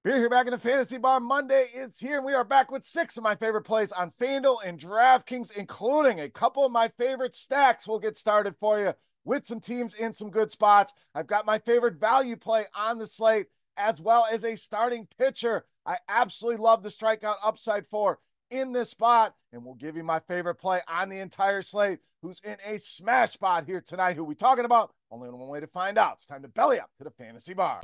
Beer here back in the Fantasy Bar. Monday is here, and we are back with 6 of my favorite plays on FanDuel and DraftKings, including a couple of my favorite stacks. We'll get started for you with some teams in some good spots. I've got my favorite value play on the slate, as well as a starting pitcher I absolutely love the strikeout upside for in this spot, and we'll give you my favorite play on the entire slate, who's in a smash spot here tonight. Who we talking about? Only one way to find out. It's time to belly up to the Fantasy Bar.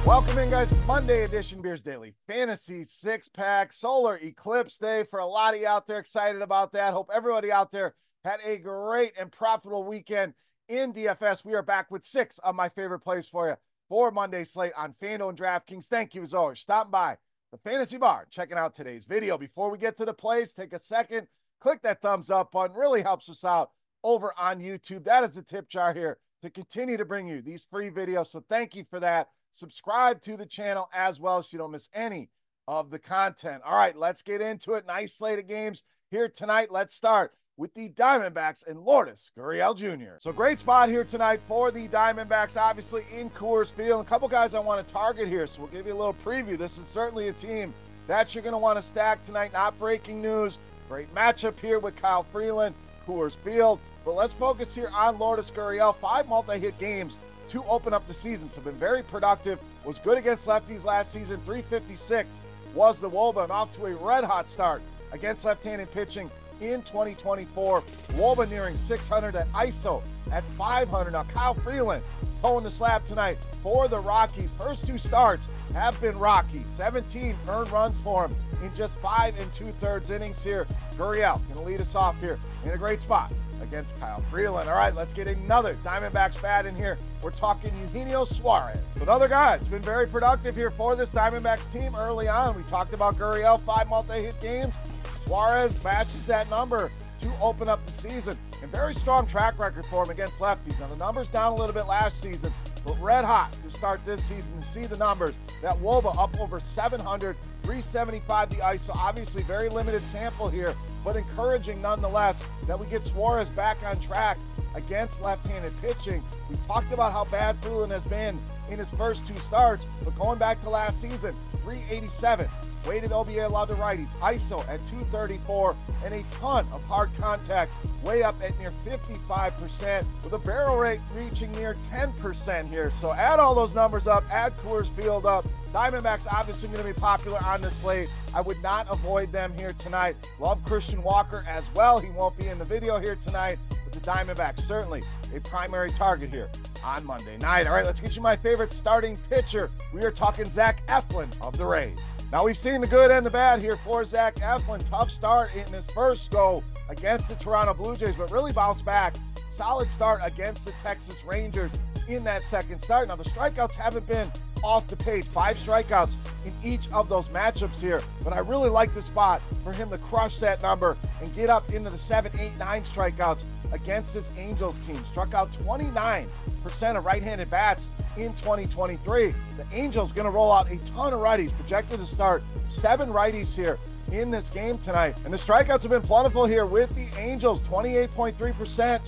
Welcome in, guys. Monday edition Beers Daily Fantasy Six-Pack Solar Eclipse Day. For a lot of you out there excited about that. Hope everybody out there had a great and profitable weekend in DFS. We are back with 6 of my favorite plays for you for Monday's slate on FanDuel and DraftKings. Thank you, as always, stopping by the Fantasy Bar, checking out today's video. Before we get to the plays, take a second, click that thumbs up button. Really helps us out over on YouTube. That is the tip jar here to continue to bring you these free videos. So thank you for that. Subscribe to the channel as well so you don't miss any of the content. All right, let's get into it. Nice slate of games here tonight. Let's start with the Diamondbacks and Lourdes Gurriel Jr. So great spot here tonight for the Diamondbacks, obviously in Coors Field. A couple guys I want to target here, so we'll give you a little preview. This is certainly a team that you're going to want to stack tonight. Not breaking news. Great matchup here with Kyle Freeland, Coors Field. But let's focus here on Lourdes Gurriel. 5 multi-hit games to open up the season, so been very productive. Was good against lefties last season. 356 was the WOBA, and off to a red-hot start against left-handed pitching in 2024. WOBA nearing 600 at ISO at 500. Now Kyle Freeland towing the slab tonight for the Rockies. First 2 starts have been rocky. 17 earned runs for him in just 5 2/3 innings here. Gurriel going to lead us off here in a great spot against Kyle Freeland. All right, let's get another Diamondbacks bat in here. We're talking Eugenio Suarez. Another guy that's been very productive here for this Diamondbacks team early on. We talked about Gurriel, 5 multi-hit games. Suarez matches that number to open up the season. And very strong track record for him against lefties. Now, the numbers down a little bit last season, but red hot to start this season. You see the numbers. That WOBA up over 700, 375 the ISO. Obviously, very limited sample here, but encouraging nonetheless that we get Suarez back on track against left-handed pitching. We talked about how bad Freeland has been in his first 2 starts, but going back to last season, 387. Weighted OBA allowed to righties, ISO at 234, and a ton of hard contact, way up at near 55%, with a barrel rate reaching near 10% here. So add all those numbers up, add Coors Field up. Diamondbacks obviously going to be popular on this slate. I would not avoid them here tonight. Love Christian Walker as well. He won't be in the video here tonight, but the Diamondbacks certainly a primary target here on Monday night. All right, let's get you my favorite starting pitcher. We are talking Zach Eflin of the Rays. Now, we've seen the good and the bad here for Zach Eflin. Tough start in his first go against the Toronto Blue Jays, but really bounced back. Solid start against the Texas Rangers in that second start. Now, the strikeouts haven't been off the page. 5 strikeouts in each of those matchups here, but I really like the spot for him to crush that number and get up into the 7, 8, 9 strikeouts against this Angels team. Struck out 29% of right-handed bats in 2023. The Angels going to roll out a ton of righties, projected to start 7 righties here in this game tonight. And the strikeouts have been plentiful here with the Angels. 28.3%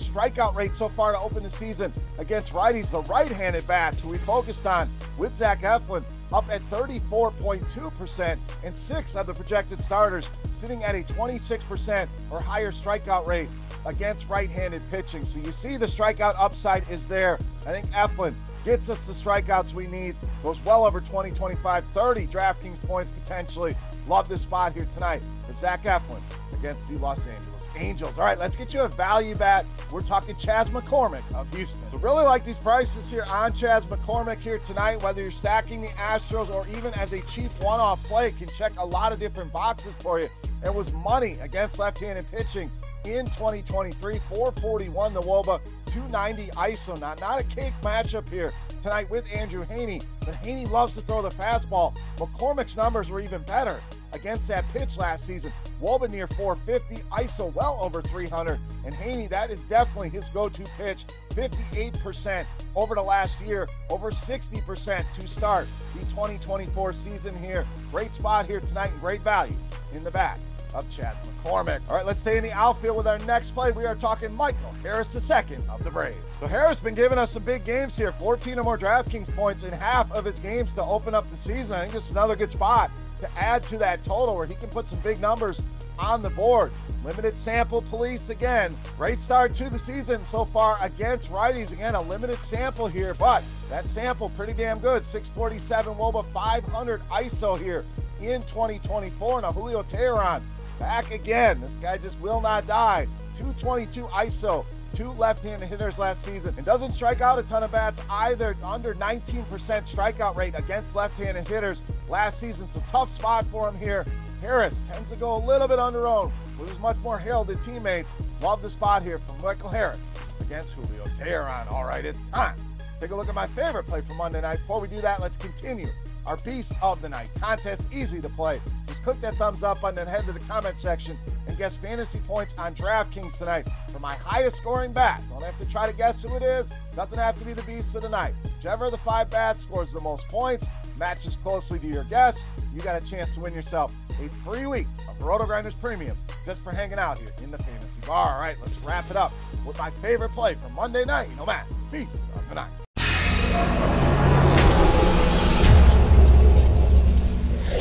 strikeout rate so far to open the season against righties. The right-handed bats who we focused on with Zach Eflin up at 34.2%, and 6 of the projected starters sitting at a 26% or higher strikeout rate against right-handed pitching. So you see the strikeout upside is there. I think Eflin gets us the strikeouts we need. Goes well over 20, 25, 30 DraftKings points potentially. Love this spot here tonight for Zach Eflin against the Los Angeles Angels. All right, let's get you a value bat. We're talking Chas McCormick of Houston. So really like these prices here on Chas McCormick here tonight, whether you're stacking the Astros or even as a cheap one-off play, can check a lot of different boxes for you. It was money against left-handed pitching in 2023, 441 the WOBA, 290 ISO. Not a cake matchup here tonight with Andrew Heaney, but Heaney loves to throw the fastball. McCormick's numbers were even better against that pitch last season. WOBA near 450, ISO well over 300, and Heaney, that is definitely his go-to pitch. 58% over the last year, over 60% to start the 2024 season here. Great spot here tonight and great value in the back of Chad McCormick. All right, let's stay in the outfield with our next play. We are talking Michael Harris II of the Braves. So Harris been giving us some big games here, 14 or more DraftKings points in half of his games to open up the season. I think this is another good spot to add to that total where he can put some big numbers on the board. Limited sample police again. Great start to the season so far against righties. Again, a limited sample here, but that sample pretty damn good. 647 WOBA, 500 ISO here in 2024. Now Julio Teheran back again. This guy just will not die. 222 ISO, 2 left-handed hitters last season, and doesn't strike out a ton of bats either. Under 19% strikeout rate against left-handed hitters last season, so tough spot for him here. Harris tends to go a little bit under owned with his much more heralded teammates. Love the spot here from Michael Harris against Julio Teheran. All right, it's time. Take a look at my favorite play for Monday night. Before we do that, let's continue our Beast of the Night contest. Easy to play. Just click that thumbs up button and head to the comment section and guess fantasy points on DraftKings tonight for my highest scoring bat. Don't have to try to guess who it is. Doesn't have to be the Beast of the Night. Whichever of the 5 bats scores the most points, matches closely to your guess, you got a chance to win yourself a free week of RotoGrinders Premium just for hanging out here in the Fantasy Bar. All right, let's wrap it up with my favorite play for Monday night. You know, Matt, Beast of the Night.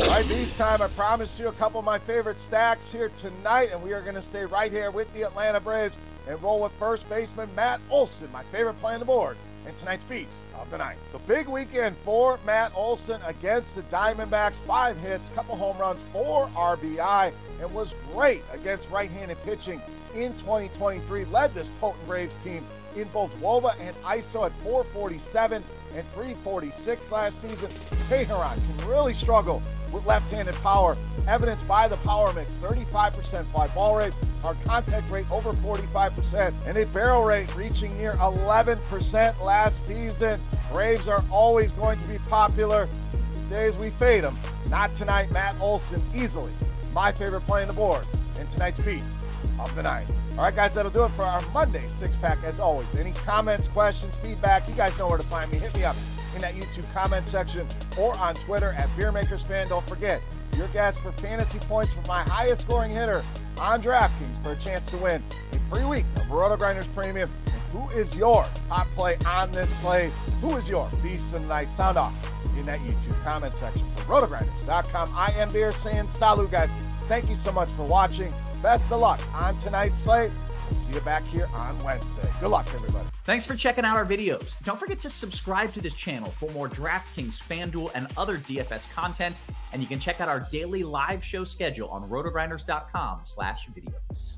All right, Beast time. I promised you a couple of my favorite stacks here tonight, and we are going to stay right here with the Atlanta Braves and roll with first baseman Matt Olson, my favorite play on the board, and tonight's Beast of the Night. The big weekend for Matt Olson against the Diamondbacks. 5 hits, couple home runs, 4 RBI, and was great against right-handed pitching in 2023. Led this potent Braves team in both WOBA and ISO at 447 and 346 last season. Teheran can really struggle with left-handed power, evidenced by the power mix. 35% fly ball rate, hard contact rate over 45%, and a barrel rate reaching near 11% last season. Braves are always going to be popular. These days we fade them. Not tonight. Matt Olson easily my favorite play on the board and tonight's Beast of the Night. All right, guys, that'll do it for our Monday 6-pack. As always, any comments, questions, feedback, you guys know where to find me. Hit me up in that YouTube comment section or on Twitter at Beermakersfan. Don't forget, your guess for fantasy points for my highest scoring hitter on DraftKings for a chance to win a free week of RotoGrinders Premium. And who is your top play on this slate? Who is your Beast of the Night? Sound off in that YouTube comment section for RotoGrinders.com. I am Beer saying salut, guys. Thank you so much for watching. Best of luck on tonight's slate. We'll see you back here on Wednesday. Good luck, everybody. Thanks for checking out our videos. Don't forget to subscribe to this channel for more DraftKings, FanDuel, and other DFS content. And you can check out our daily live show schedule on rotogrinders.com/videos.